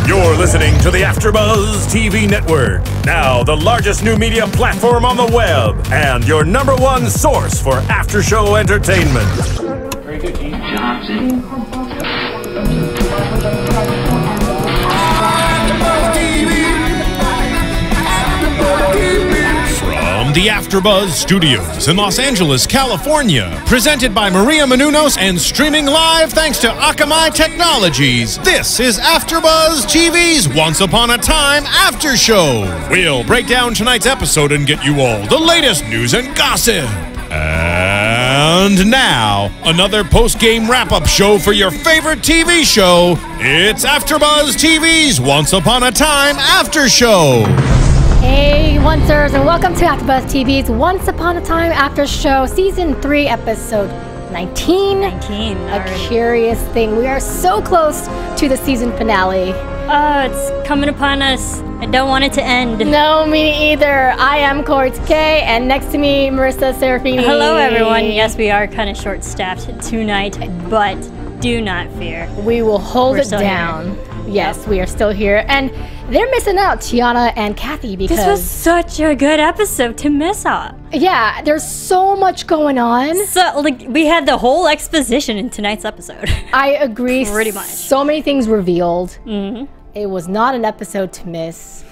You're listening to the AFTERBUZZ TV network, now the largest new media platform on the web, and your #1 source for after-show entertainment. Very good, Gene. Johnson. From the AFTERBUZZ Studios in Los Angeles, California, presented by Maria Menounos and streaming live thanks to Akamai Technologies, this is AFTERBUZZ TV's Once Upon a Time After Show. We'll break down tonight's episode and get you all the latest news and gossip. And now, another post-game wrap-up show for your favorite TV show. It's AFTERBUZZ TV's Once Upon a Time After Show. Hey, Oncers, and welcome to AFTERBUZZ TV's Once Upon a Time After Show, Season 3, Episode 19. A curious thing. We are so close to the season finale. Oh, it's coming upon us. I don't want it to end. No, me either. I am Kaori Takee, and next to me, Marisa Serafini. Hello, everyone. Yes, we are kind of short-staffed tonight, but do not fear. We will hold it down. Here. Yes, we are still here, and they're missing out, Tiana and Kathy, because this was such a good episode to miss out. Yeah, there's so much going on. So, like, we had the whole exposition in tonight's episode. I agree. Pretty much. So many things revealed. Mm-hmm. It was not an episode to miss.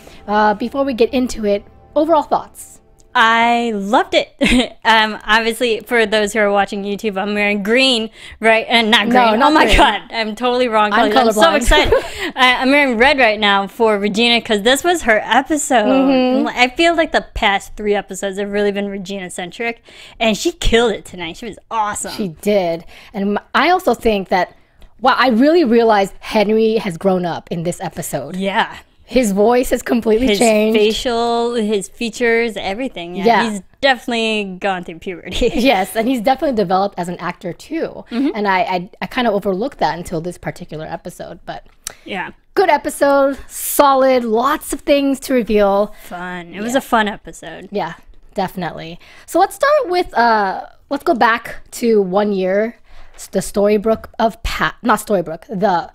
Before we get into it, overall thoughts. I loved it. Obviously, for those who are watching YouTube, I'm wearing green, right? And not green. No, not oh my green. God, I'm totally wrong. I'm so colorblind. excited. I'm wearing red right now for Regina because this was her episode. Mm-hmm. I feel like the past 3 episodes have really been Regina-centric, and she killed it tonight. She was awesome. She did. And I also think that, wow, I really realized Henry has grown up in this episode. Yeah. His voice has completely changed. His facial, his features, everything. Yeah. He's definitely gone through puberty. Yes, and he's definitely developed as an actor too. Mm-hmm. And I kind of overlooked that until this particular episode. But yeah. Good episode, solid, lots of things to reveal. Fun. It was a fun episode. Yeah, definitely. So let's start with, let's go back to 1 year. The Storybook of the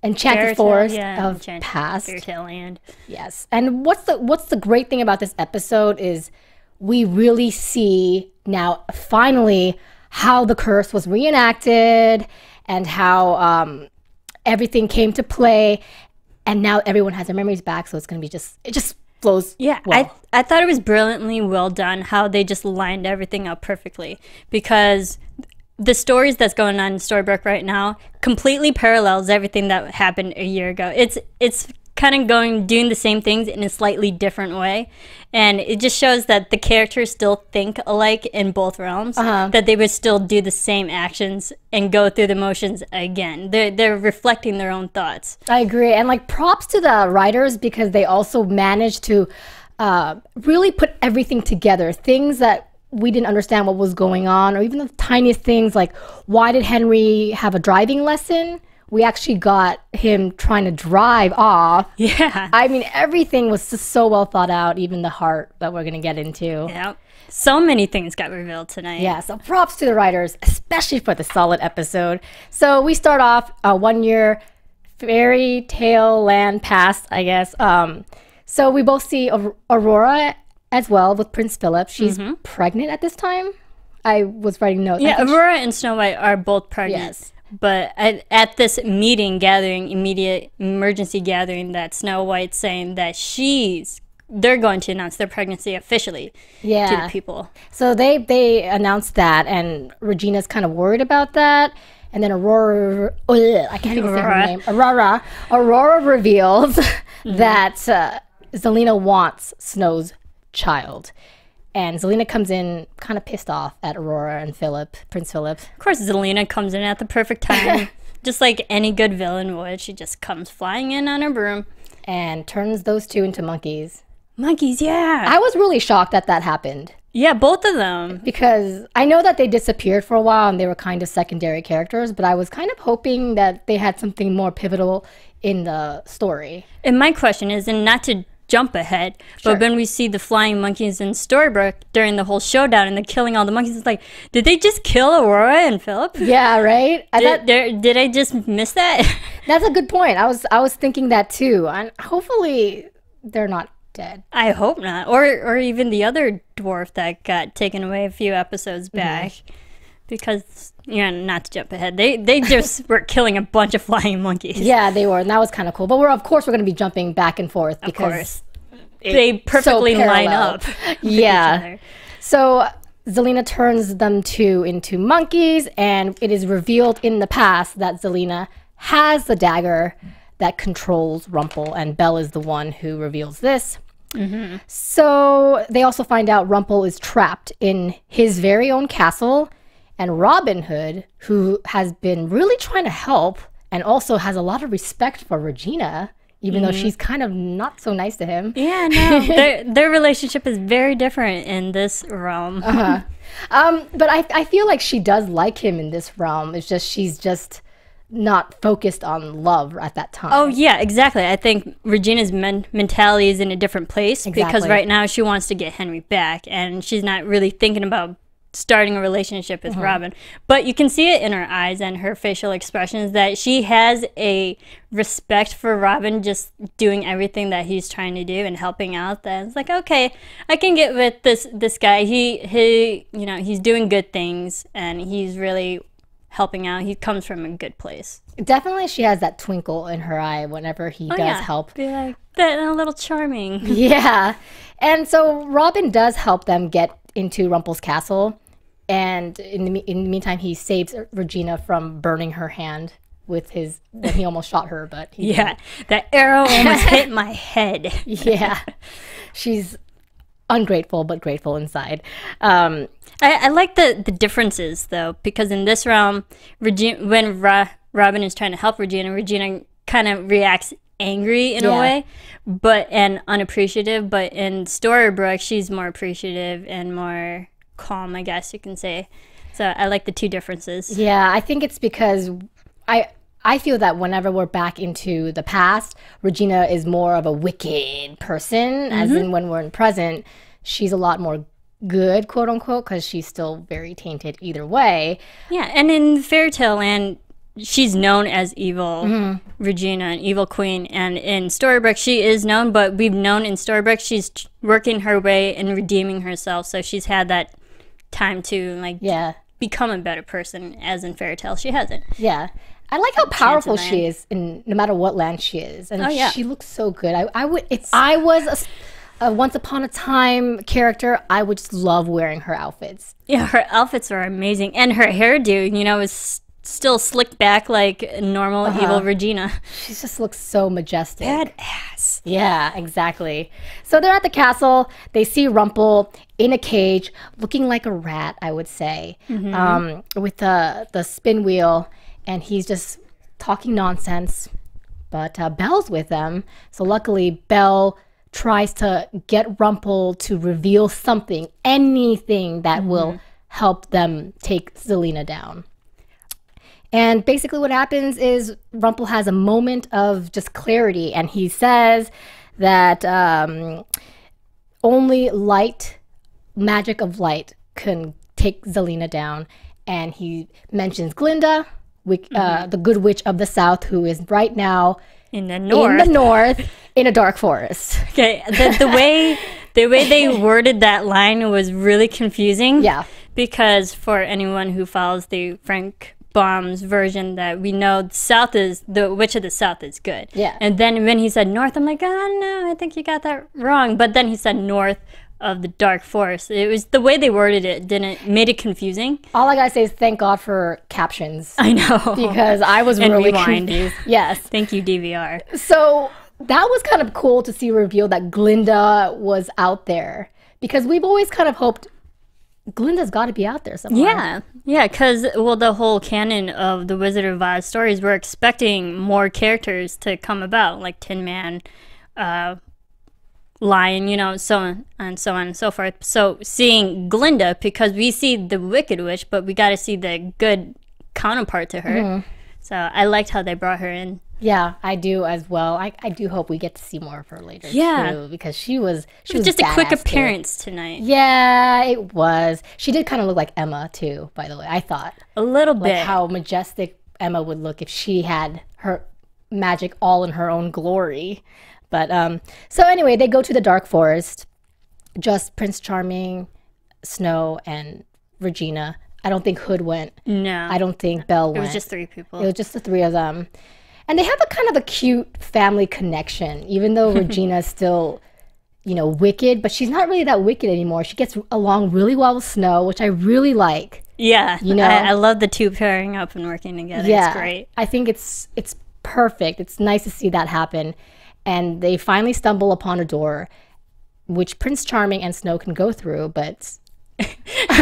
Enchanted Forest of Past. Fairytale Land. Yes. And what's the great thing about this episode is we really see now finally how the curse was reenacted and how everything came to play, and now everyone has their memories back, so it's going to be it just flows. Yeah, well. I thought it was brilliantly well done how they just lined everything up perfectly, because the stories that's going on in Storybook right now completely parallels everything that happened a year ago. It's kind of doing the same things in a slightly different way, and it just shows that the characters still think alike in both realms, that they would still do the same actions and go through the motions again. They're reflecting their own thoughts. I agree, and like props to the writers, because they also managed to really put everything together, things that we didn't understand what was going on, or even the tiniest things like, why did Henry have a driving lesson? We actually got him trying to drive off. Yeah. I mean, everything was just so well thought out, even the heart that we're going to get into. Yeah. So many things got revealed tonight. Yeah, so props to the writers, especially for the solid episode. So we start off 1 year Fairytale Land past, I guess. So we both see Aurora as well with Prince Philip. She's pregnant at this time. I was writing notes. Yeah, Aurora and Snow White are both pregnant. Yes. But at this immediate emergency gathering, that Snow White's saying that they're going to announce their pregnancy officially to the people. So they announced that, and Regina's kind of worried about that. And then Aurora, I can't even say her name. Aurora reveals that Zelena wants Snow's child. And Zelena comes in kind of pissed off at Aurora and Prince Philip. Of course, Zelena comes in at the perfect time. Just like any good villain would. She just comes flying in on her broom. And turns those two into monkeys. Monkeys, yeah. I was really shocked that happened. Yeah, both of them. Because I know that they disappeared for a while and they were kind of secondary characters, but I was kind of hoping that they had something more pivotal in the story. And my question is, and not to jump ahead. But when we see the flying monkeys in Storybrooke during the whole showdown and they're killing all the monkeys, it's like, did they just kill Aurora and Philip? Yeah, right? Did I just miss that? That's a good point. I was thinking that too. And hopefully they're not dead. I hope not. Or even the other dwarf that got taken away a few episodes back. Because, not to jump ahead, they just were killing a bunch of flying monkeys. Yeah, they were, and that was kind of cool. But of course we're going to be jumping back and forth because they perfectly line up. Yeah. So Zelena turns them into monkeys, and it is revealed in the past that Zelena has the dagger that controls Rumple, and Belle is the one who reveals this. So they also find out Rumple is trapped in his very own castle. And Robin Hood, who has been really trying to help and also has a lot of respect for Regina, even though she's kind of not so nice to him. Yeah, no, their relationship is very different in this realm. But I feel like she does like him in this realm. It's just she's just not focused on love at that time. Oh, yeah, exactly. I think Regina's mentality is in a different place because right now she wants to get Henry back, and she's not really thinking about starting a relationship with Robin. But you can see it in her eyes and her facial expressions that she has a respect for Robin just doing everything that he's trying to do and helping out. That it's like, okay, I can get with this guy. He he's doing good things and he's really helping out. He comes from a good place. Definitely she has that twinkle in her eye whenever he does help. Be like, that a little charming. Yeah. And so Robin does help them get into Rumple's castle. And in the meantime, he saves Regina from burning her hand with his. When he almost shot her, but that arrow almost hit my head. Yeah, she's ungrateful but grateful inside. I like the differences though, because in this realm, when Robin is trying to help Regina kind of reacts angry in a way, and unappreciative. But in Storybrooke, she's more appreciative and more calm, I guess you can say. So I like the two differences. Yeah, I think it's because I feel that whenever we're back into the past, Regina is more of a wicked person, as in when we're in present, she's a lot more good, quote unquote, because she's still very tainted either way. Yeah, and in Fairytale Land, she's known as evil Regina, an evil queen, and in Storybrooke she is known, but we've known in Storybrooke she's working her way and redeeming herself, so she's had that time to become a better person, as in Fairytale she hasn't. Yeah, I like how powerful she is in no matter what land she is, and she looks so good. I would, if I was a Once Upon a Time character, I would just love wearing her outfits. Yeah, her outfits are amazing, and her hairdo, is still slicked back like normal evil Regina. She just looks so majestic. Badass. Yeah, exactly. So they're at the castle. They see Rumple in a cage, looking like a rat, I would say, with the spin wheel, and he's just talking nonsense. But Belle's with them. So luckily, Belle tries to get Rumple to reveal something, anything that will help them take Zelena down. And basically what happens is Rumple has a moment of just clarity, and he says that only magic of light can take Zelena down. And he mentions Glinda, the good witch of the south, who is right now in the north in a dark forest. Okay, the way they worded that line was really confusing. Yeah. Because for anyone who follows the Frank Baum's version, that we know the witch of the south is good. Yeah. And then when he said north, I'm like, oh no, I think you got that wrong. But then he said north of the dark forest. It was the way they worded it made it confusing. All I gotta say is thank God for captions. I know. Because I was really rewind. confused. Yes. Thank you, DVR. So that was kind of cool to see revealed that Glinda was out there, because we've always kind of hoped Glinda's got to be out there somewhere. Yeah, because, the whole canon of the Wizard of Oz stories, we're expecting more characters to come about, like Tin Man, Lion, so on and so on and so forth. So seeing Glinda, because we see the Wicked Witch, but we got to see the good counterpart to her. So I liked how they brought her in Yeah, I do as well. I do hope we get to see more of her later too, because she was just a quick badass, appearance tonight. Yeah, it was. She did kind of look like Emma too, by the way. I thought A little like bit. how majestic Emma would look if she had her magic all in her own glory. But so anyway, they go to the dark forest. Just Prince Charming, Snow, and Regina. I don't think Hood went. No. I don't think Belle went. It was just 3 people. It was just the 3 of them. And they have a kind of a cute family connection, even though Regina's still, wicked, but she's not really that wicked anymore. She gets along really well with Snow, which I really like. Yeah. I love the 2 pairing up and working together. Yeah, it's great. I think it's perfect. It's nice to see that happen. And they finally stumble upon a door, which Prince Charming and Snow can go through, but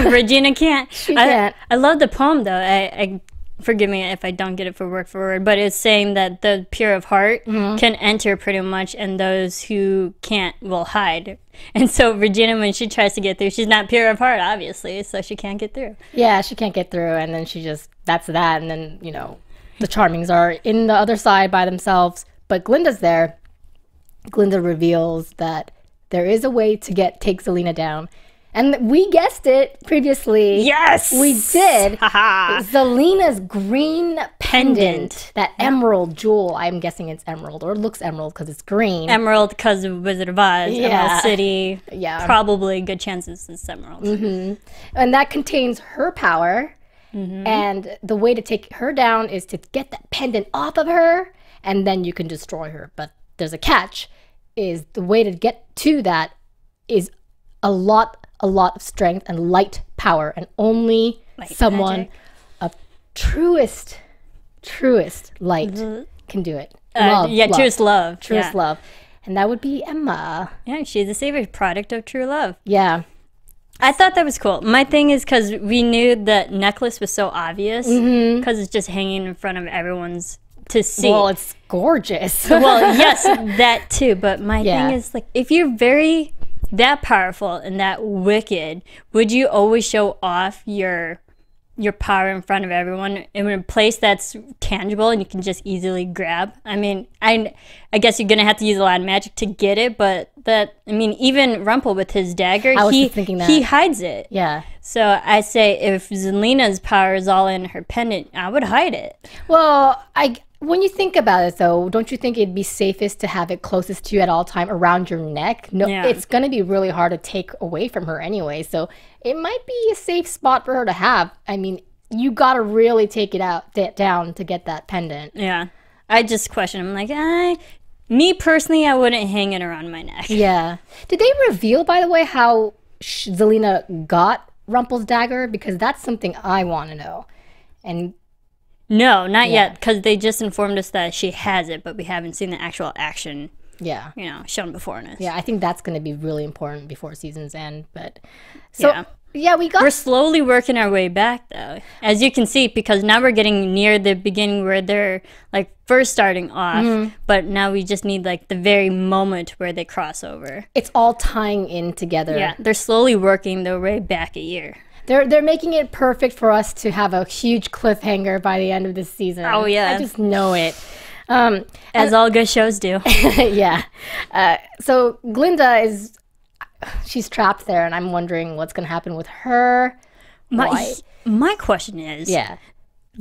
Regina can't. She can't. I love the poem, though. I forgive me if I don't get it for word, but it's saying that the pure of heart can enter pretty much, and those who can't will hide. And so Regina, when she tries to get through, she's not pure of heart, obviously, so she can't get through. Yeah, she can't get through, and then that's that, and then, the Charmings are in the other side by themselves, but Glinda's there. Glinda reveals that there is a way to take Zelena down. And we guessed it previously. Yes! We did. Zelena's green pendant. That emerald jewel. I'm guessing it's emerald, or it looks emerald because it's green. Emerald because of Wizard of Oz. Emerald City. Yeah. Probably good chances it's emerald. And that contains her power. And the way to take her down is to get that pendant off of her, and then you can destroy her. But there's a catch. Is the way to get to that is a lot of strength and light power, and only someone magic. of truest light can do it. Truest love. Truest love. And that would be Emma. Yeah, she's a savior, product of true love. Yeah. I thought that was cool. My thing is because we knew that necklace was so obvious because it's just hanging in front of everyone's to see. Well, it's gorgeous. Well, yes, that too. But my thing is, like, if you're that powerful and that wicked, would you always show off your power in front of everyone in a place that's tangible and you can just easily grab? I mean, I guess you're gonna have to use a lot of magic to get it, but even Rumple with his dagger, he hides it. Yeah. So I say if Zelena's power is all in her pendant, I would hide it. Well, when you think about it, though, don't you think it'd be safest to have it closest to you at all time around your neck? No, it's going to be really hard to take away from her anyway, so it might be a safe spot for her to have. I mean, you got to really take it down to get that pendant. Yeah. I just question. I'm like, me personally, I wouldn't hang it around my neck. Yeah. Did they reveal, by the way, how Zelena got Rumple's dagger? Because that's something I want to know. And no, not yet, because they just informed us that she has it, but we haven't seen the actual action, shown before us. Yeah, I think that's going to be really important before season's end. But we're slowly working our way back, though, as you can see, because now we're getting near the beginning where they're like first starting off, but now we just need like the very moment where they cross over. It's all tying in together. Yeah, they're slowly working their way back a year. They're making it perfect for us to have a huge cliffhanger by the end of this season. Oh, yeah. I just know it. As all good shows do. Yeah. So Glinda she's trapped there, and I'm wondering what's going to happen with her. My question is... Yeah.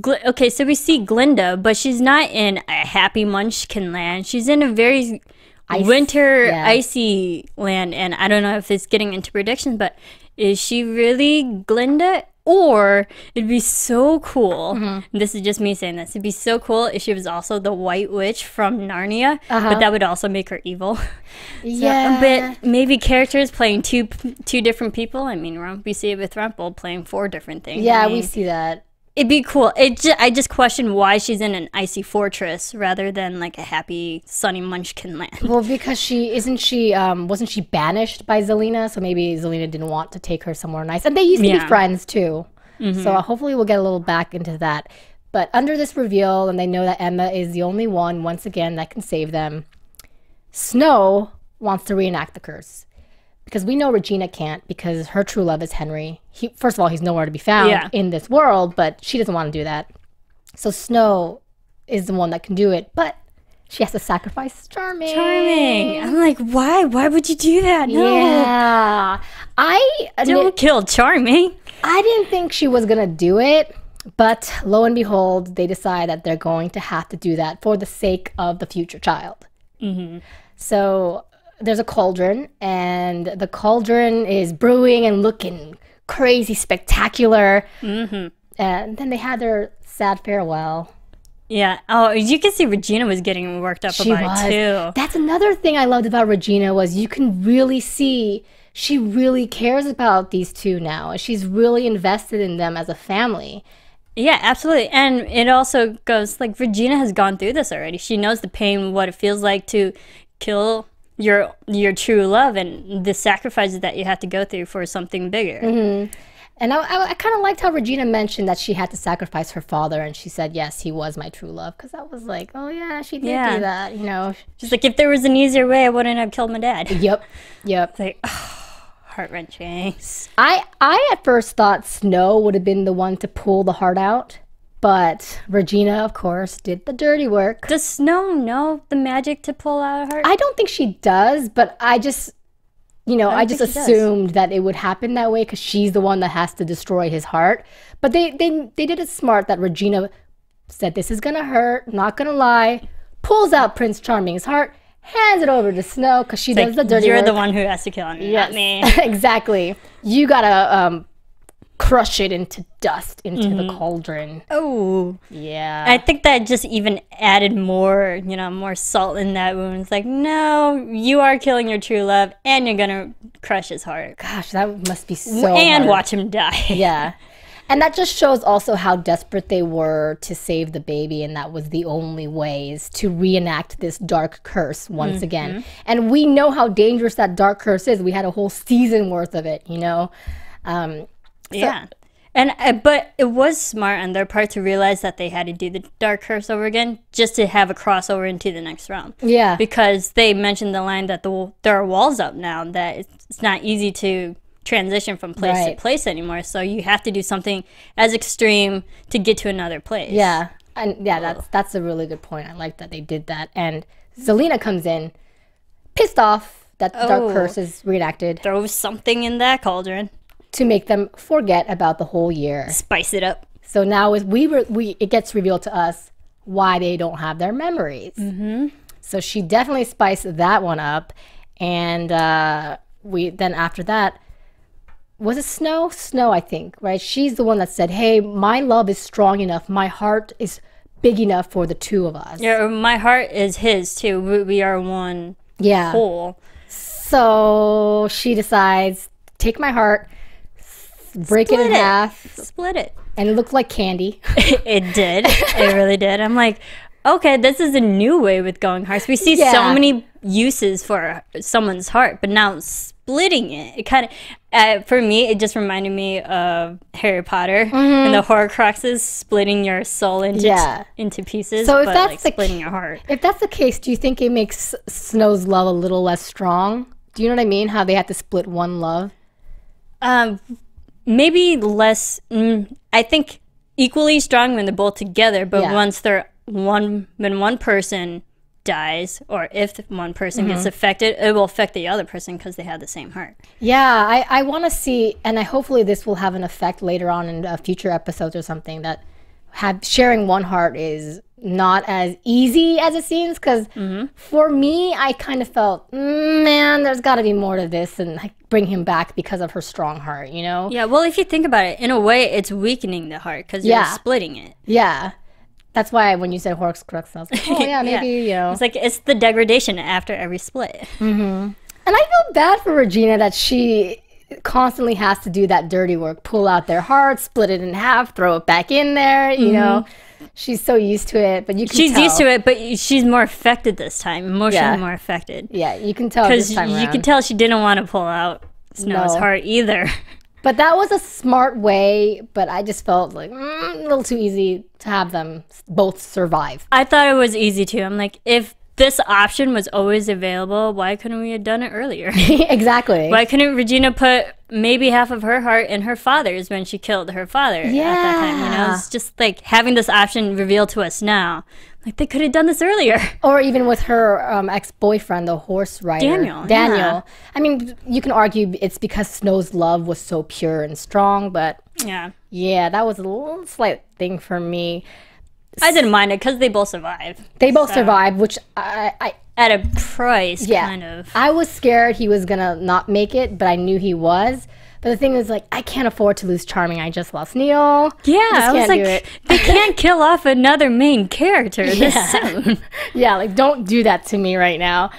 Okay, so we see Glinda, but she's not in a happy Munchkin land. She's in a very icy land, and I don't know if it's getting into predictions, but... is she really Glinda? Or it'd be so cool. This is just me saying this. It'd be so cool if she was also the White Witch from Narnia, but that would also make her evil. But maybe characters playing two different people. I mean, we see it with Rumple playing 4 different things. Yeah, we see that. It'd be cool. I just question why she's in an icy fortress rather than like a happy sunny Munchkin land. Well, because wasn't she banished by Zelena? So maybe Zelena didn't want to take her somewhere nice. And they used to be friends too. So hopefully we'll get a little back into that. But under this reveal, and they know that Emma is the only one, once again, that can save them, Snow wants to reenact the curse. Because we know Regina can't, because her true love is Henry. First of all, he's nowhere to be found in this world, but she doesn't want to do that. So Snow is the one that can do it. But She has to sacrifice Charming. Charming. I'm like, why? Why would you do that? No. Yeah. Don't kill Charming. I didn't think she was going to do it, but lo and behold, they decide that they're going to have to do that for the sake of the future child. Mm-hmm. So there's a cauldron, and the cauldron is brewing and looking crazy spectacular. Mm-hmm. And then they had their sad farewell. Yeah. Oh, you can see Regina was getting worked up about it too. That's another thing I loved about Regina was you can really see she really cares about these two now. She's really invested in them as a family. Yeah, absolutely. And it also goes like Regina has gone through this already. She knows the pain, what it feels like to kill your true love and the sacrifices that you have to go through for something bigger. Mm-hmm. And I kind of liked how Regina mentioned that she had to sacrifice her father, and she said, yes, he was my true love, because I was like, oh yeah, she did do that, you know. She's like, if there was an easier way, I wouldn't have killed my dad. Yep. It's like, oh, heart-wrenching. I at first thought Snow would have been the one to pull the heart out, but Regina, of course, did the dirty work. Does Snow know the magic to pull out a heart? I don't think she does, but I just assumed that it would happen that way because she's the one that has to destroy his heart. But they did it smart that Regina said, this is going to hurt, not going to lie, pulls out Prince Charming's heart, hands it over to Snow because she does the dirty work. You're the one who has to kill him, not me. Exactly. You got to crush it into dust, into the cauldron. Oh. Yeah. I think that just even added more, more salt in that wound. It's like, no, you are killing your true love, and you're going to crush his heart. Gosh, that must be so And hard. watch him die. Yeah. And that just shows also how desperate they were to save the baby, and that was the only ways to reenact this dark curse once again. And we know how dangerous that dark curse is. We had a whole season worth of it, Yeah. And but it was smart on their part to realize that they had to do the dark curse over again just to have a crossover into the next realm. Yeah. Because they mentioned the line that there are walls up now, that it's not easy to transition from place to place anymore. So you have to do something as extreme to get to another place. Yeah. And yeah, that's a really good point. I like that they did that. And Zelena comes in pissed off that the dark curse is reenacted. Throw something in that cauldron. To make them forget about the whole year. Spice it up. So now it gets revealed to us why they don't have their memories. Mm-hmm. So she definitely spiced that one up. And then after that, was it Snow? Snow, I think, right? She's the one that said, hey, my love is strong enough. My heart is big enough for the two of us. Yeah, my heart is his too. We are one whole. So she decides, take my heart, break it in half. Split it. And it looked like candy. It did. It really did. I'm like, okay, this is a new way with going hearts. We see so many uses for someone's heart, but now splitting it kind of, for me, it just reminded me of Harry Potter and the Horcruxes, splitting your soul into pieces. So if that's splitting your heart. If that's the case, do you think it makes Snow's love a little less strong? Do you know what I mean? How they had to split one love? Maybe less. I think equally strong when they're both together. But when one person dies, or if one person gets affected, it will affect the other person because they have the same heart. Yeah, I want to see, and hopefully this will have an effect later on in future episodes or something, that sharing one heart is not as easy as it seems, because for me, I kind of felt, man, there's got to be more to this, and bring him back because of her strong heart, Yeah, well, if you think about it, in a way, it's weakening the heart because you're splitting it. Yeah. That's why when you said Horcrux, I was like, oh yeah, maybe, It's like, it's the degradation after every split. And I feel bad for Regina that she constantly has to do that dirty work, pull out their heart, split it in half, throw it back in there, She's so used to it, but she's used to it, but she's more affected this time, emotionally more affected. Yeah, you can tell this time around. You can tell she didn't want to pull out Snow's heart either. But that was a smart way, but I just felt like a little too easy to have them both survive. I thought it was easy too. I'm like, if this option was always available, why couldn't we have done it earlier? Exactly. Why couldn't Regina put maybe half of her heart in her father's when she killed her father at that time? It's just like having this option revealed to us now. Like, they could have done this earlier. Or even with her ex-boyfriend, the horse rider. Daniel. Yeah. I mean, you can argue it's because Snow's love was so pure and strong, but yeah, that was a little slight thing for me. I didn't mind it because they both survived. They both survived, which I at a price, kind of. I was scared he was gonna not make it, but I knew he was. But the thing is, like, I can't afford to lose Charming. I just lost Neil. Yeah, I was like, they can't kill off another main character this soon. Yeah, like, don't do that to me right now.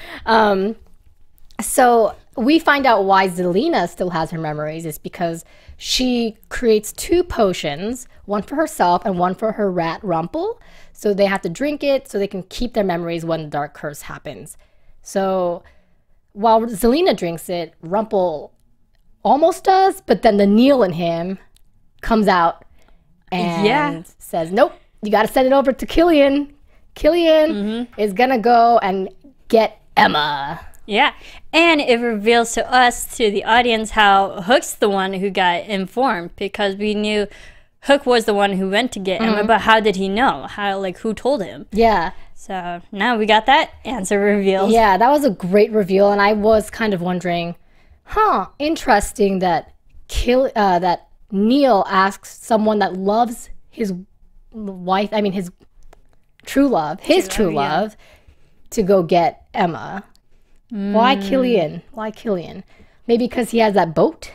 So we find out why Zelena still has her memories is because she creates 2 potions, one for herself and one for her rat Rumple. So they have to drink it so they can keep their memories when the dark curse happens. So while Zelena drinks it, Rumple almost does, but then the Neil in him comes out and says, nope, you got to send it over to Killian. Killian is going to go and get Emma. Yeah, and it reveals to us, to the audience, how Hook's the one who got informed, because we knew Hook was the one who went to get Emma, but how did he know? Who told him? Yeah. So now we got that answer revealed. Yeah, that was a great reveal, and I was kind of wondering, interesting that that Neil asks someone that loves his wife, I mean his true love, to go get Emma. Why Killian? Why Killian? Maybe because he has that boat,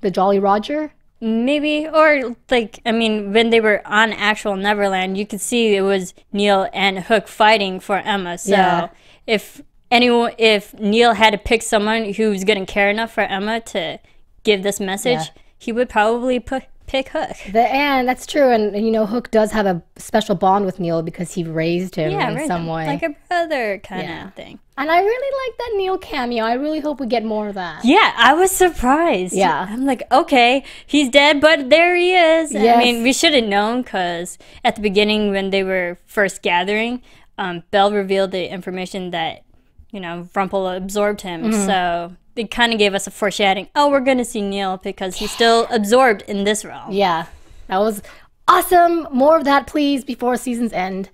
the Jolly Roger? Maybe, or when they were on actual Neverland, you could see it was Neil and Hook fighting for Emma. So if Neil had to pick someone who's going to care enough for Emma to give this message, he would probably pick Hook. And that's true. And, Hook does have a special bond with Neil because he raised him in some way. Like a brother kind of thing. And I really like that Neil cameo. I really hope we get more of that. Yeah, I was surprised. Yeah. I'm like, okay, he's dead, but there he is. Yes. I mean, we should have known because at the beginning when they were first gathering, Belle revealed the information that, Rumple absorbed him. So it kind of gave us a foreshadowing. Oh, we're going to see Neil because he's still absorbed in this realm. Yeah, that was awesome. More of that, please, before season's end.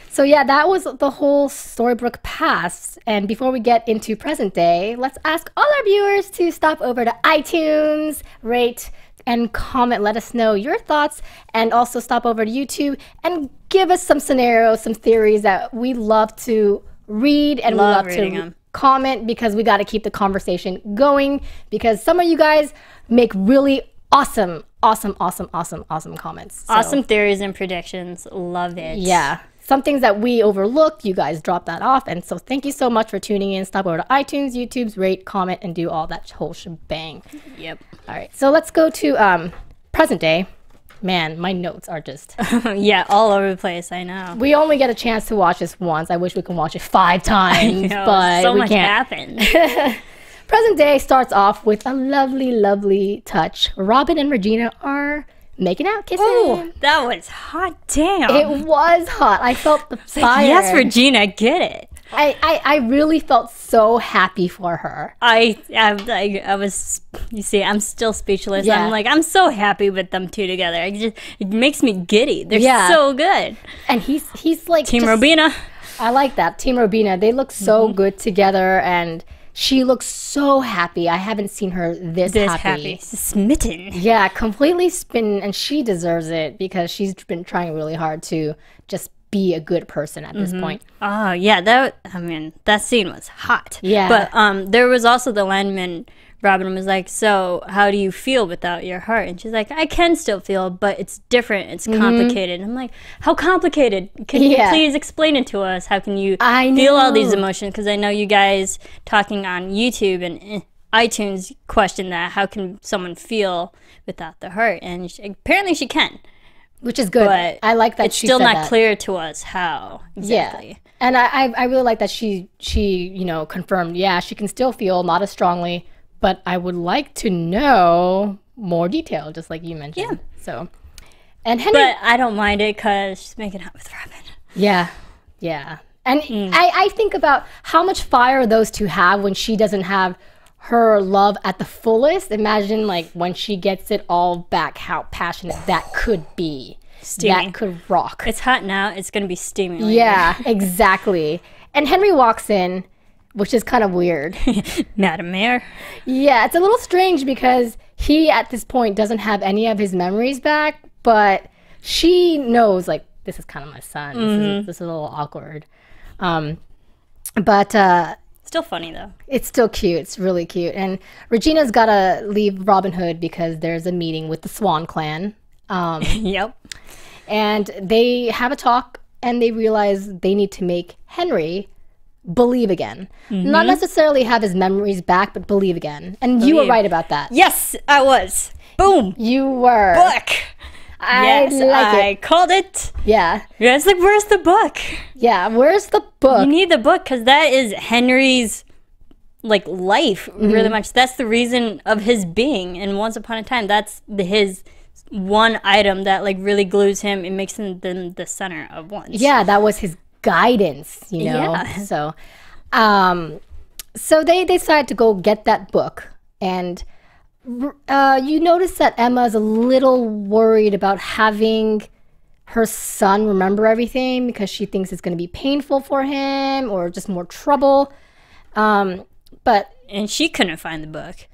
So yeah, that was the whole Storybrooke past. And before we get into present day, let's ask all our viewers to stop over to iTunes, rate, and comment. Let us know your thoughts, and also stop over to YouTube and give us some scenarios, some theories that we love to read, and we love to comment, because we got to keep the conversation going, because some of you guys make really awesome comments. So. Awesome theories and predictions. Love it. Yeah. Some things that we overlooked, you guys dropped that off. And so thank you so much for tuning in. Stop over to iTunes, YouTube's, rate, comment, and do all that whole shebang. Yep. All right. So let's go to present day. Man, my notes are just... yeah, all over the place. I know. We only get a chance to watch this once. I wish we could watch it 5 times. I know, but so we much can't. happened. Present day starts off with a lovely touch. Robin and Regina are making out, kissing. Oh, that was hot. Damn. It was hot. I felt the fire. Yes, Regina, get it. I really felt so happy for her. I was, you see, I'm still speechless. Yeah. I'm like, I'm so happy with them two together. It makes me giddy. They're so good. And he's like Team Robina. I like that. Team Robina. They look so good together, and she looks so happy. I haven't seen her this happy. Smitten. Yeah, completely spin, and she deserves it because she's been trying really hard to just be a good person at this point. Oh, yeah, that scene was hot. Yeah. But there was also the line when Robin was like, so how do you feel without your heart? And she's like, I can still feel, but it's different. It's complicated. I'm like, how complicated? Can you please explain it to us? How can you feel all these emotions? Because I know you guys talking on YouTube and iTunes question that. How can someone feel without the heart? And apparently she can. Which is good. But I like that it's still not clear to us how exactly. Yeah. And I really like that she confirmed, she can still feel, not as strongly, but I would like to know more detail, just like you mentioned. Yeah. So, and Henry, but I don't mind it because she's making out with Robin. Yeah. Yeah. And I think about how much fire those two have when she doesn't have her love at the fullest. Imagine like when she gets it all back, how passionate that could be. Steaming. that could rock. It's hot now. It's going to be steaming later. Yeah, exactly. And Henry walks in, which is kind of weird. Madam Mayor. Yeah, it's a little strange because he, at this point, doesn't have any of his memories back, but she knows, like, this is kind of my son. This is a little awkward. But Still funny, though. it's still cute. It's really cute. And Regina's got to leave Robin Hood because there's a meeting with the Swan Clan. Yep. And they have a talk, and they realize they need to make Henry believe again. Not necessarily have his memories back, but believe again. And you were Believe. right about that. Yes, I was. Boom. You were. Book. I Yes, like I it. called it. Yeah. Yeah, it's like, where's the book? Yeah. Where's the book? You need the book because that is Henry's like life, really much. That's the reason of his being. And Once Upon a Time, that's his one item that like really glues him and makes him the center of Once. Yeah, that was his guidance, you know. Yeah. So they decide to go get that book, and you notice that Emma's a little worried about having her son remember everything because she thinks it's going to be painful for him or just more trouble. But And she couldn't find the book,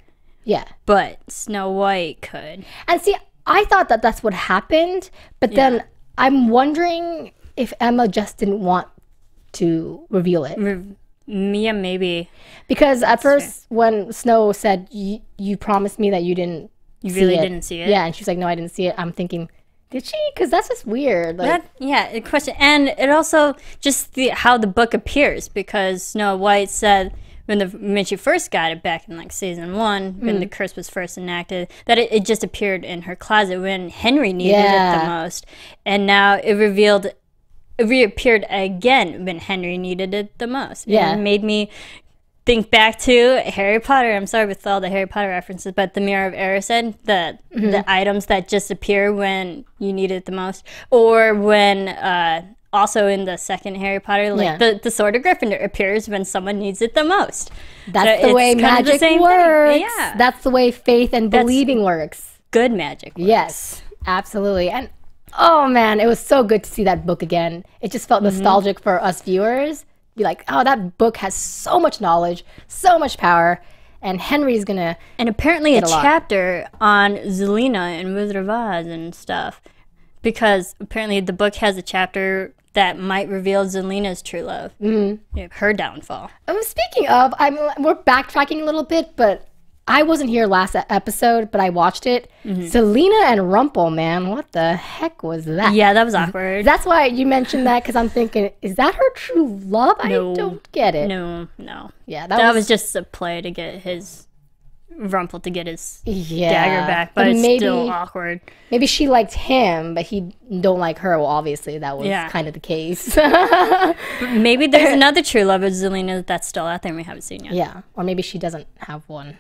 yeah, but Snow White could. and see, I thought that that's what happened, but then I'm wondering if Emma just didn't want to reveal it. Mia, maybe. Because at first, when Snow said, you promised me that you didn't You see really it." didn't see it? Yeah, and she's like, no, I didn't see it. I'm thinking, did she? Because that's just weird. Like, A question. And it also just how the book appears, because Snow White said when she first got it back in like season 1, when the curse was first enacted, that it just appeared in her closet when Henry needed it the most. And now it reappeared again when Henry needed it the most. Yeah. And it made me think back to Harry Potter. I'm sorry with all the Harry Potter references, but the Mirror of Erised, the items that just appear when you need it the most. Or when, also in the second Harry Potter, like the Sword of Gryffindor appears when someone needs it the most. that's So the way it's kind of the magic same thing. works. Yeah. That's the way faith and believing works. Good magic. Yes, absolutely. And oh man, it was so good to see that book again. It just felt nostalgic for us viewers. Be like, oh, that book has so much knowledge, so much power, and Henry's gonna. And apparently a a lot. chapter on Zelena and Wizard of Oz and stuff. Because apparently the book has a chapter that might reveal Zelena's true love. Her downfall. Speaking of, we're backtracking a little bit, but I wasn't here last episode, but I watched it. Zelena and Rumple, man, what the heck was that? Yeah, that was awkward. That's why you mentioned that, because I'm thinking, is that her true love? No. I don't get it. No. Yeah, That was just a play to get his Rumple to get his yeah. dagger back, but it's maybe, still awkward. Maybe she liked him, but he don't like her. Well, obviously that was Yeah. kind of the case. Maybe there's another true love of Zelena that's still out there and we haven't seen yet. Yeah, or maybe she doesn't have one.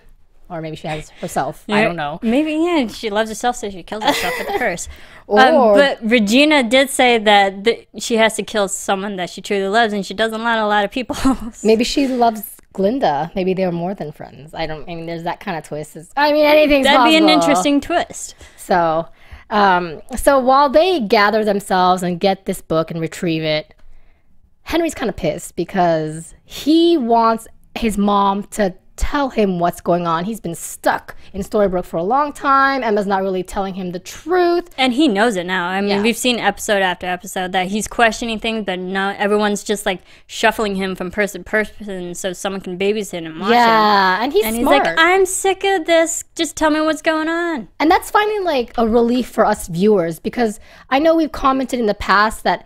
Or maybe she has herself. I don't know. Maybe, yeah, she loves herself, so she kills herself with the curse. Or- But Regina did say that she has to kill someone that she truly loves, and she doesn't love a lot of people. Maybe she loves Glinda. Maybe they were more than friends. I mean, there's that kind of twist. Anything's That'd be an possible. interesting twist. So, so while they gather themselves and get this book and retrieve it, Henry's kind of pissed because he wants his mom to tell him what's going on. He's been stuck in Storybrooke for a long time. Emma's not really telling him the truth. And he knows it now. I mean, Yeah. we've seen episode after episode that he's questioning things, but now everyone's just like shuffling him from person to person so someone can babysit and watch him. Yeah, and he's And smart. he's like, I'm sick of this. Just tell me what's going on. And that's finding like a relief for us viewers, because I know we've commented in the past that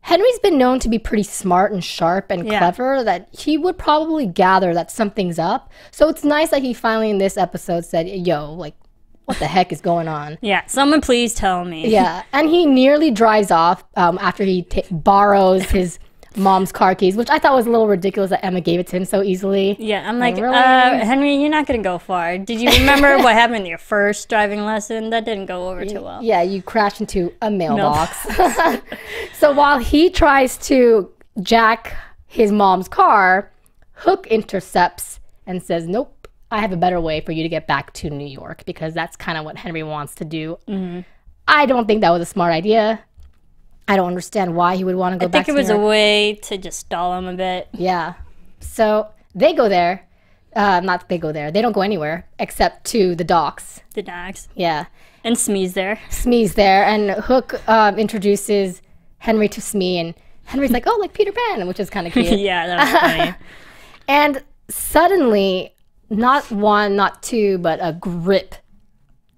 Henry's been known to be pretty smart and sharp and Yeah. clever, that he would probably gather that something's up. So it's nice that he finally in this episode said, yo, like, what the heck is going on? Yeah, someone please tell me. Yeah, and he nearly drives off after he borrows his mom's car keys, which I thought was a little ridiculous that Emma gave it to him so easily. Yeah, I'm like, really? Henry, you're not going to go far. Did you remember what happened in your first driving lesson? That didn't go over too well. Yeah, you crash into a mailbox. So while he tries to jack his mom's car, Hook intercepts and says, nope, I have a better way for you to get back to New York, because that's kind of what Henry wants to do. I don't think that was a smart idea. I don't understand why he would want to go back I think to it was New a York. way to just stall him a bit. Yeah. So they go there. Not they go there. They don't go anywhere except to the docks. The dogs. Yeah. And Smee's there. Smee's there, and Hook introduces Henry to Smee, and Henry's like, "Oh, like Peter Pan," which is kind of cute. Yeah, that was funny. And suddenly, not one, not two, but a grip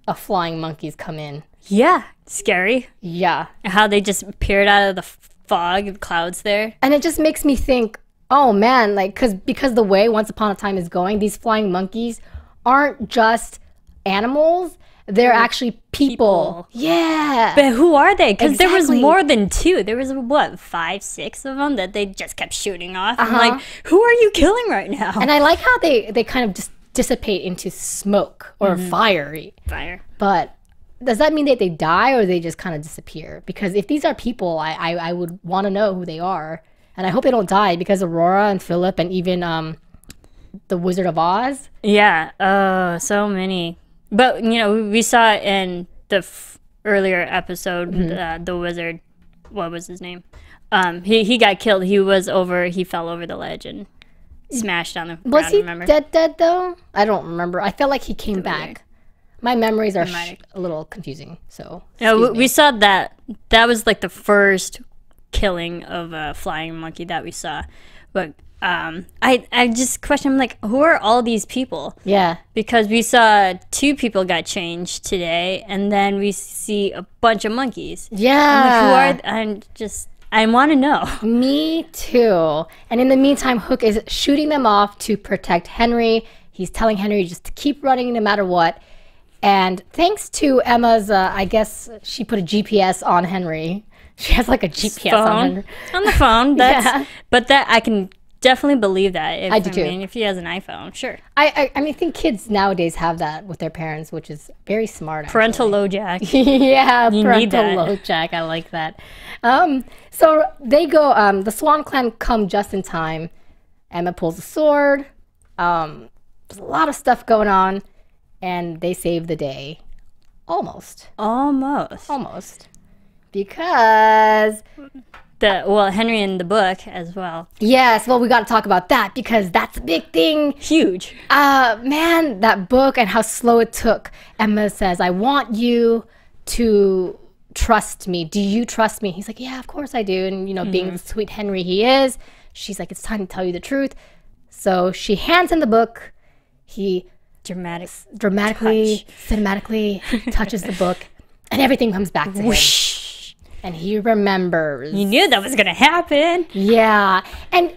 of flying monkeys come in. Yeah, scary. Yeah. How they just appeared out of the fog of clouds there. And it just makes me think, oh man, like, because the way Once Upon a Time is going, these flying monkeys aren't just animals. They're actually people. Yeah. But who are they? Because there was Exactly. more than two. There was, what, 5, 6 of them that they just kept shooting off. I'm like, who are you killing right now? And I like how they kind of just dissipate into smoke or fire. But does that mean that they die or they just kind of disappear? Because if these are people, I would want to know who they are. And I hope they don't die, because Aurora and Philip and even the Wizard of Oz. Yeah. Oh, so many. But, you know, we saw it in the earlier episode, the wizard, what was his name? He got killed. He fell over the ledge and smashed on the ground, Was he remember? dead though? I don't remember. I felt like he came back. My memories are a little confusing, so. Yeah, excuse me. we saw that. That was like the first killing of a flying monkey that we saw. But I just question, I'm like, who are all these people? Yeah. Because we saw 2 people got changed today, and then we see a bunch of monkeys. Yeah. I'm like, I want to know. Me too. And in the meantime, Hook is shooting them off to protect Henry. He's telling Henry just to keep running no matter what. And thanks to Emma's, I guess she put a GPS on Henry. She has like a GPS on Henry. It's on the phone. Yeah. But that I can definitely believe that. I do too. If he has an iPhone, sure. I mean, I think kids nowadays have that with their parents, which is very smart. Parental low jack. Yeah, You need parental that. low jack. I like that. So they go. The Swan Clan come just in time. Emma pulls the sword. There's a lot of stuff going on, and they save the day. Almost. Because Henry in the book as well. yes, well, we got to talk about that because that's a big thing. Huge. Man, that book and how slow it took. Emma says, "I want you to trust me. Do you trust me?" He's like, "Yeah, of course I do." And, being the sweet Henry he is, she's like, "It's time to tell you the truth." So she hands him the book. He dramatically, cinematically touches the book, and everything comes back to him. And he remembers. You knew that was going to happen. Yeah. And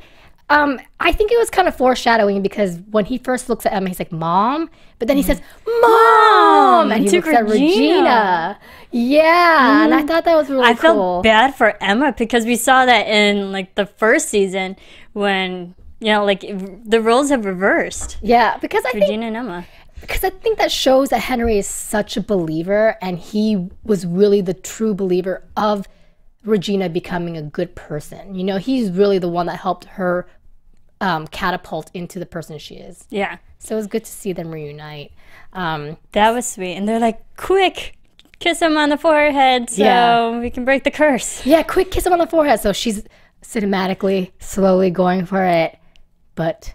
I think it was kind of foreshadowing, because when he first looks at Emma, he's like, "Mom?" But then he says, "Mom!" And he took looks at Regina. Yeah. And I thought that was really I cool. felt bad for Emma because we saw that in like the first season when, the roles have reversed. Yeah, because I think Regina and Emma. Because I think that shows that Henry is such a believer, and he was really the true believer of Regina becoming a good person. He's really the one that helped her catapult into the person she is. Yeah. So it was good to see them reunite. That was sweet. And they're like, quick, kiss him on the forehead so we can break the curse. Yeah, quick, kiss him on the forehead. So she's cinematically, slowly going for it. But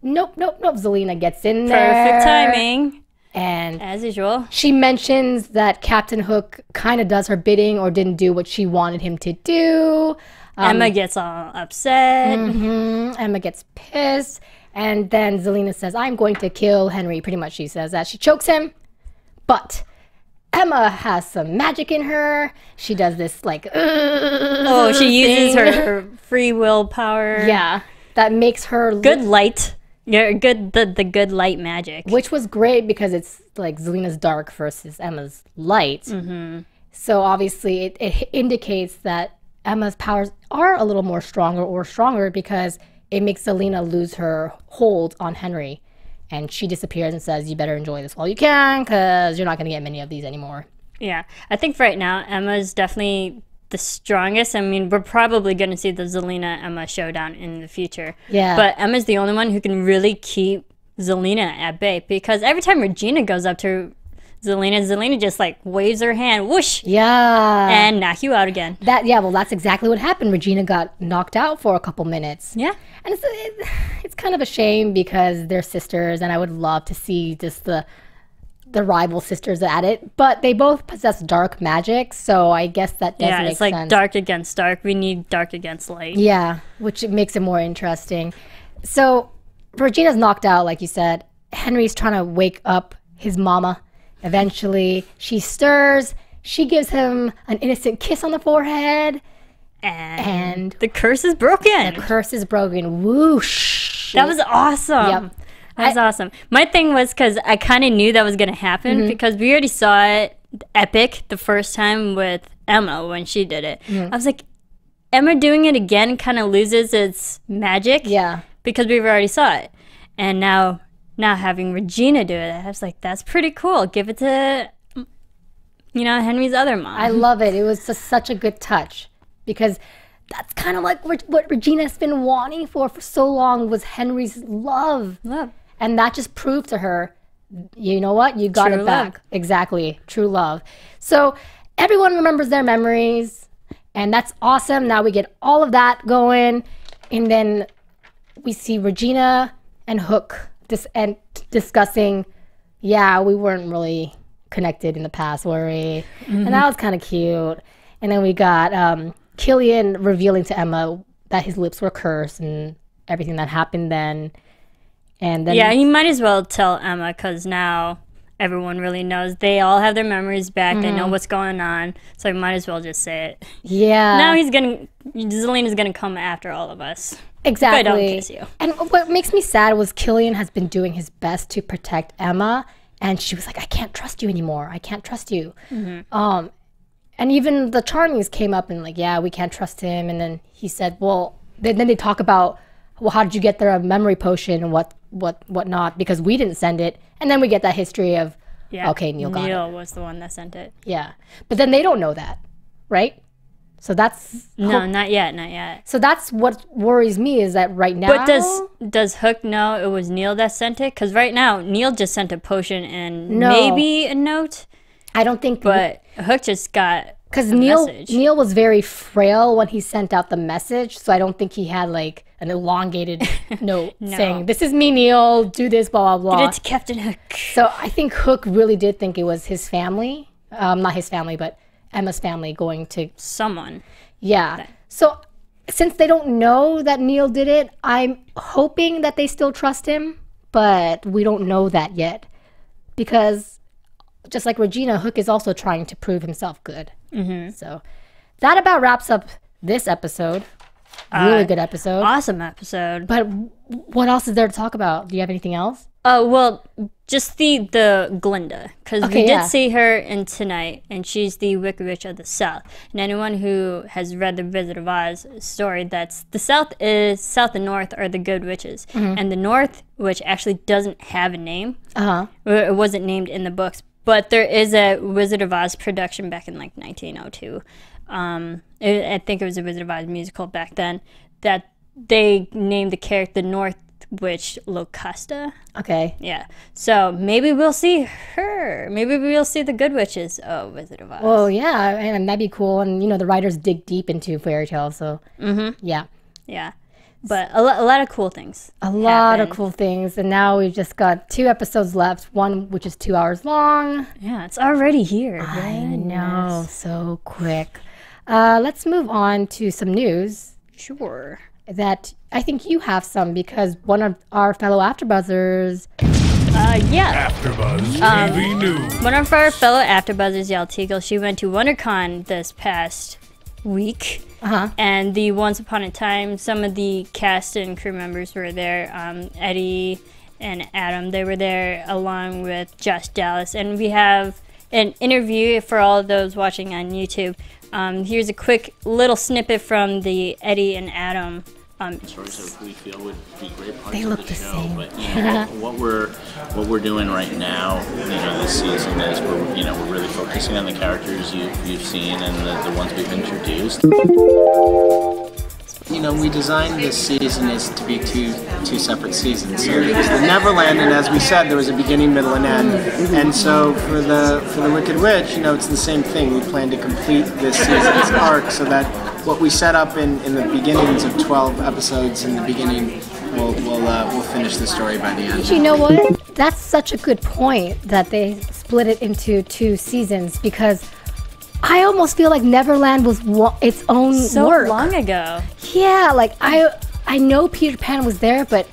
nope. Zelena gets in there. Perfect timing. And as usual, she mentions that Captain Hook kind of does her bidding or didn't do what she wanted him to do. Emma gets all upset. Emma gets pissed. And then Zelena says, "I'm going to kill Henry." Pretty much she says that. She chokes him. But Emma has some magic in her. She does this like, she uses her free will power. Yeah. That makes her good light. Yeah, the good light magic. Which was great because it's like Zelena's dark versus Emma's light. So obviously it indicates that Emma's powers are a little more stronger because it makes Zelena lose her hold on Henry. And she disappears and says, "You better enjoy this while you can, because you're not going to get many of these anymore." Yeah, I think right now Emma's definitely the strongest. I mean, we're probably going to see the Zelena-Emma showdown in the future. Yeah. But Emma's the only one who can really keep Zelena at bay, because every time Regina goes up to Zelena just like waves her hand, whoosh, Yeah. and knock you out again. Well, that's exactly what happened. Regina got knocked out for a couple minutes. Yeah. And it's kind of a shame because they're sisters, and I would love to see just the rival sisters at it. But they both possess dark magic, so I guess that does make sense. Yeah, it's like dark against dark. We need dark against light. Yeah, which makes it more interesting. So Regina's knocked out, like you said. Henry's trying to wake up his mama. Eventually, she stirs. She gives him an innocent kiss on the forehead. And the curse is broken. The curse is broken. Whoosh. That was awesome. Yep. That was awesome. My thing was because I kind of knew that was going to happen because we already saw it epic the first time with Emma when she did it. I was like, Emma doing it again kind of loses its magic. Yeah. Because we've already saw it. And now having Regina do it, I was like, that's pretty cool. Give it to, Henry's other mom. I love it. It was just such a good touch because that's kind of like what Regina's been wanting for so long was Henry's love. And that just proved to her, you know what? You got it back. Exactly. True love. So everyone remembers their memories, and that's awesome. Now we get all of that going, and then we see Regina and Hook discussing, we weren't really connected in the past, were we? And that was kind of cute. And then we got Killian revealing to Emma that his lips were cursed and everything that happened then. And then you might as well tell Emma because now everyone really knows. They all have their memories back. They know what's going on. So you might as well just say it. Yeah. Now Zelena's going to come after all of us. Exactly. But I don't kiss you. And what makes me sad was Killian has been doing his best to protect Emma. And she was like, I can't trust you anymore. I can't trust you. And even the Charmings came up and like, we can't trust him. And then he said, well, then they talk about, well, how did you get their memory potion and what not? Because we didn't send it. And then we get that history of, okay, Neil got it. Neil was the one that sent it. Yeah. But then they don't know that, right? So that's... No, not yet. So that's what worries me is that right now... But does Hook know it was Neil that sent it? Because right now, Neil just sent a potion and maybe a note. I don't think... But Hook just got because Neil was very frail when he sent out the message, so I don't think he had like an elongated note saying, this is me, Neil, do this, blah, blah, blah. Get it to Captain Hook. So I think Hook really did think it was his family. Not his family, but Emma's family going to... Someone. Yeah. So since they don't know that Neil did it, I'm hoping that they still trust him, but we don't know that yet. Because just like Regina, Hook is also trying to prove himself good. So that about wraps up this episode. Really good episode. Awesome episode. But what else is there to talk about? Do you have anything else? Well, just the Glinda, because we did see her in tonight, and she's the Wicked Witch of the South. And anyone who has read the Wizard of Oz story, that's the South and North are the good witches, and the North, which actually doesn't have a name, it wasn't named in the books, but there is a Wizard of Oz production back in like 1902. I think it was a Wizard of Oz musical back then that they named the character the North Witch Locusta. Okay. Yeah. So maybe we'll see her. Maybe we'll see the good witches of Wizard of Oz. Well, yeah, and that'd be cool. And, you know, the writers dig deep into fairy tales, so yeah. Yeah. But a lot of cool things. A lot of cool things. And now we've just got 2 episodes left. One, which is 2 hours long. Yeah, it's already here. I know. So quick. Let's move on to some news. Sure. That I think you have some because one of our fellow AfterBuzzers. AfterBuzz TV News. One of our fellow AfterBuzzers, Yaltigal, she went to WonderCon this past week. And the Once Upon a Time, some of the cast and crew members were there. Eddie and Adam, they were there along with Josh Dallas. And we have an interview for all of those watching on YouTube. Here's a quick little snippet from the Eddie and Adam. Stories that we feel would be great parts They of look the the show, same. but you know, what we're doing right now, you know, this season is we're really focusing on the characters you've seen and the ones we've introduced. we designed this season is to be two separate seasons. So it was the Neverland, and as we said, there was a beginning, middle, and end. And so for the Wicked Witch, it's the same thing. We plan to complete this season's arc so that what we set up in the beginnings of 12 episodes in the beginning, we'll finish the story by the end. You know what? That's such a good point that they split it into 2 seasons, because I almost feel like Neverland was its own so work. long ago. Yeah, like I know Peter Pan was there, but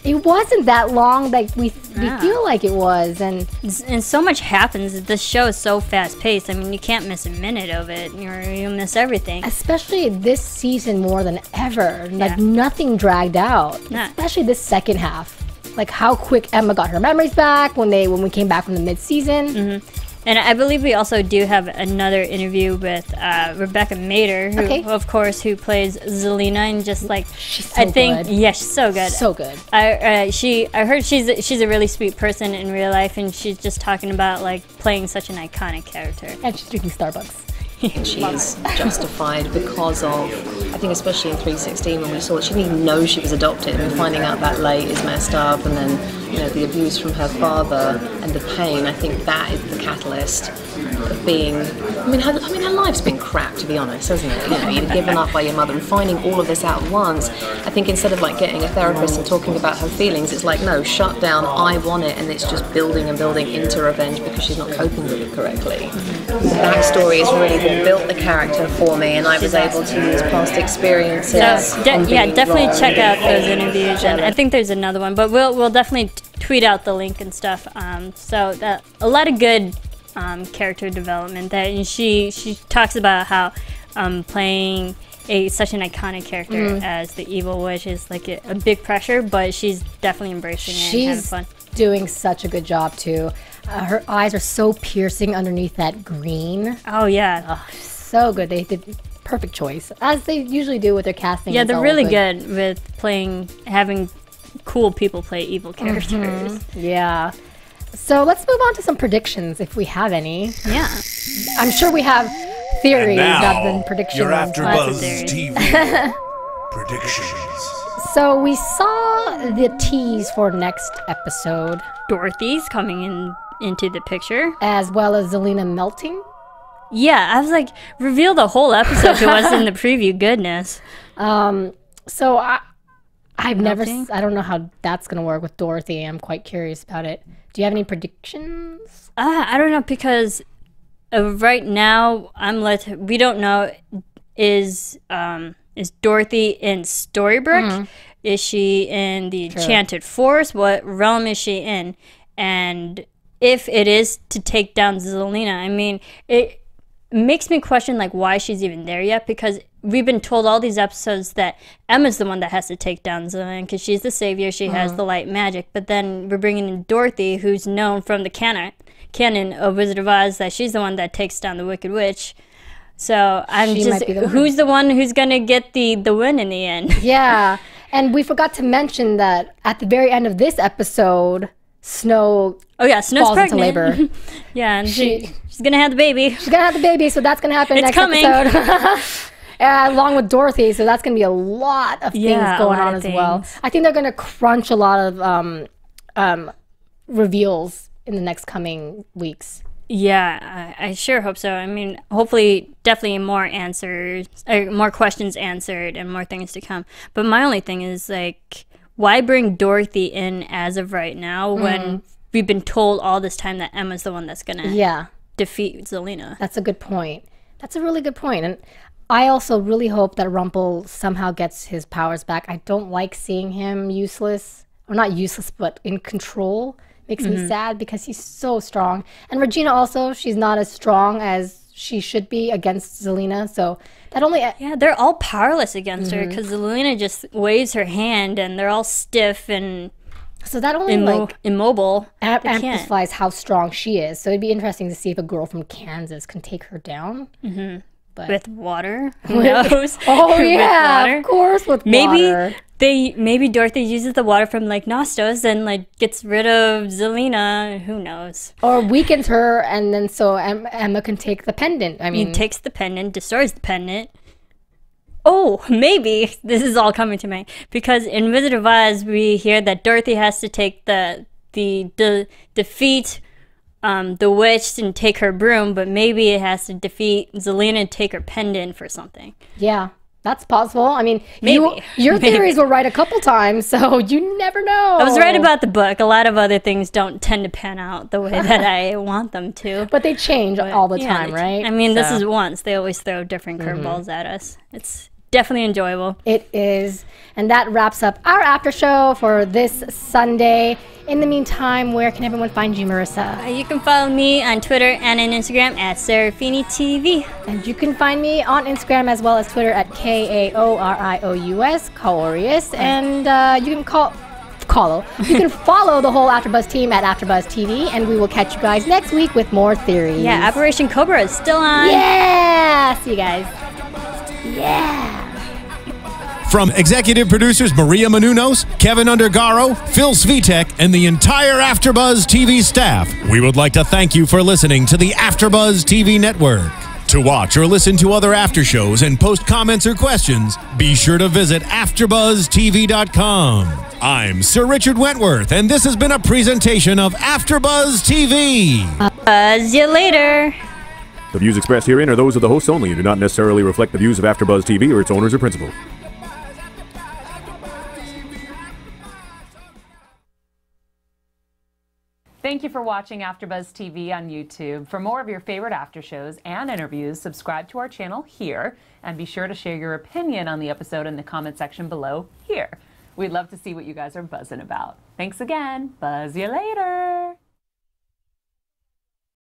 it wasn't that long like we feel like it was. And so much happens. The show is so fast paced. I mean, you can't miss a minute of it. You'll miss everything. Especially this season more than ever. Like nothing dragged out. Nah. Especially this second half. Like how quick Emma got her memories back when we came back from the mid-season. Mm-hmm. And I believe we also do have another interview with Rebecca Mader, who plays Zelena, and just like she's so good. Yeah, she's so good. So good. I heard she's a really sweet person in real life, and she's just talking about like playing such an iconic character. And she's drinking Starbucks. She is justified because of, I think especially in 316 when we saw it, she didn't even know she was adopted, and finding out that late is messed up, and then the abuse from her father and the pain. I think that is the catalyst of being. I mean, her life's been crap, to be honest, hasn't it? You're given up by your mother, and finding all of this out at once. I think instead of like getting a therapist and talking about her feelings, it's like, no, shut down. I want it, and it's just building and building into revenge because she's not coping with it correctly. The backstory is really what built the character for me, and I was able to use past experiences. So, definitely check out those interviews, and I think there's another one, but we'll definitely tweet out the link and stuff. So that a lot of good character development there, and she talks about how playing such an iconic character as the evil witch is like a big pressure, but she's definitely embracing it and having fun. Doing such a good job too. Her eyes are so piercing underneath that green. Oh yeah. Oh, so good. They did perfect choice, as they usually do with their casting. Yeah, they're really good with having cool people play evil characters. Yeah. So let's move on to some predictions, if we have any. Yeah. I'm sure we have theories rather than predictions. Your AfterBuzz TV predictions. So we saw the tease for next episode. Dorothy's coming into the picture, as well as Zelena melting. Yeah, I was like, reveal the whole episode to us in the preview. Goodness. So I don't know how that's gonna work with Dorothy. I'm quite curious about it. Do you have any predictions? I don't know, because right now we don't know. Is Dorothy in Storybrooke? Is she in the Enchanted Forest? What realm is she in? And if it is to take down Zelena, I mean, it makes me question like why she's even there yet, because we've been told all these episodes that Emma's the one that has to take down Zelena because she's the savior, she has the light magic, but then we're bringing in Dorothy, who's known from the canon of Wizard of Oz that she's the one that takes down the Wicked Witch. So who's the one who's gonna get the win in the end? Yeah, and we forgot to mention that at the very end of this episode, Snow Snow's falls pregnant. into labor. Yeah, and she's gonna have the baby. She's gonna have the baby, so that's gonna happen next episode. Along with Dorothy, so that's gonna be a lot of things going on as well. I think they're gonna crunch a lot of reveals in the next coming weeks. Yeah, I sure hope so. I mean, hopefully, definitely more questions answered, and more things to come. But my only thing is like, why bring Dorothy in as of right now when we've been told all this time that Emma's the one that's gonna defeat Zelena? That's a good point. That's a really good point. And I also really hope that Rumple somehow gets his powers back. I don't like seeing him useless, or not useless, but in control. Makes me sad because he's so strong. And Regina also, she's not as strong as she should be against Zelena. So that only... they're all powerless against her because Zelena just waves her hand and they're all stiff and so that only immobile. Amplifies how strong she is. So it'd be interesting to see if a girl from Kansas can take her down. But with water? Who knows? Oh, yeah, of course, with water. Maybe Dorothy uses the water from Lake Nostos and like gets rid of Zelena. Who knows? Or weakens her, and then so Emma can take the pendant. I mean, he takes the pendant, destroys the pendant. Oh, maybe this is all coming to me because in Wizard of Oz we hear that Dorothy has to take defeat the witch and take her broom, but maybe it has to defeat Zelena and take her pendant for something. Yeah, that's possible. I mean, maybe. Your theories were right a couple times, so you never know. I was right about the book. A lot of other things don't tend to pan out the way that I want them to. But they change all the time, right? I mean, this is once. They always throw different curveballs at us. It's definitely enjoyable. It is. And that wraps up our after show for this Sunday. In the meantime, where can everyone find you, Marisa? You can follow me on Twitter and on Instagram at Serafini TV. And you can find me on Instagram as well as Twitter at KAORIOUS, Kaorius. And you can you can follow the whole AfterBuzz team at AfterBuzz TV, and we will catch you guys next week with more theories. Yeah, Operation Cobra is still on. Yeah! See you guys. Yeah! From executive producers Maria Menounos, Kevin Undergaro, Phil Svitek, and the entire AfterBuzz TV staff, we would like to thank you for listening to the AfterBuzz TV network. To watch or listen to other after shows and post comments or questions, be sure to visit AfterBuzzTV.com. I'm Sir Richard Wentworth, and this has been a presentation of AfterBuzz TV. Buzz you later. The views expressed herein are those of the hosts only and do not necessarily reflect the views of AfterBuzz TV or its owners or principals. Thank you for watching AfterBuzz TV on YouTube. For more of your favorite after shows and interviews, subscribe to our channel here, and be sure to share your opinion on the episode in the comment section below here. We'd love to see what you guys are buzzing about. Thanks again. Buzz you later.